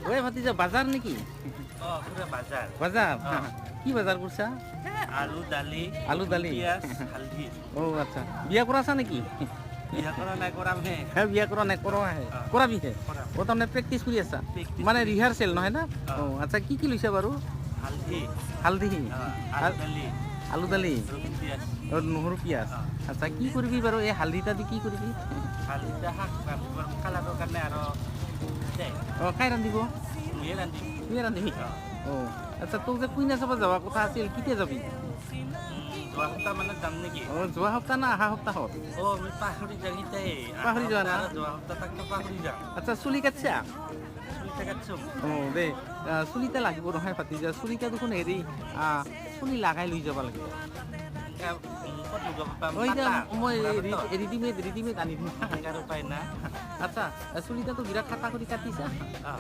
ওই ভাতিজা বাজাৰ নাকি? পুৰা বাজাৰ। বাজাৰ? কি বাজাৰ কৰছা? আলু, দালি, আলু দালি পিঁয়াজ, হালধি। ও আচ্ছা বিয়া কৰাছা নেকি? বিয়া কৰা নাই, কৰাম হে। হ্যাঁ বিয়া কৰা নাই কৰা হে কৰাবি হে কৰাম। ও তাৰমানে প্ৰেক্টিচ কৰি আছা Practice মানে কৰি ৰিহাৰ্চেল নহয় না অ। ও আচ্ছা কি কি লৈছা বাৰু হালধি, হালধি আলু, দালি, আলু দালি ৰহুন, পিঁয়াজ। আৰু নহৰু পিঁয়াজ অ। আচ্ছা কি কৰিবি বাৰু এই হালধিটা দি কি কৰিবি হালধিটা শাক ৰান্ধিবৰ কালাৰৰ কাৰণে আৰু দে, অঁ কাই ৰান্ধিব ময়ে ৰান্ধিম। তুমিয়ে ৰান্ধিবি অ। অঁ আচ্ছা তোক যে কুইনা চাব যাব কথা আছিল কেতিয়া যাবি যোৱা সপ্তাহমানত যাম নেকি? অঁ যোৱা সপ্তাহ না অহা সপ্তাহত আমি পাহৰি যাওঁ ইতাই। পাহৰি যোৱা না? যোৱা সপ্তাহ তাকতো পাহৰি যাওঁ। আচ্ছা চুলি কাটছা চুলিটা কাটছোঁ। অঁ দে চুলিটা লাগিব নহয় ভাতিজা চুলিটা দেখোন হেৰি চুলি লাগাই লৈ যাব লাগে ক'ত লগাব পাম? ওই যে পাতা, মই বুঢ়া পাতা। ৰেডিমেড আনি দিম আৰু উপায় নাই। আচ্ছা চুলিটাতো বিৰাট কাটা কৰি কাটিছা অ।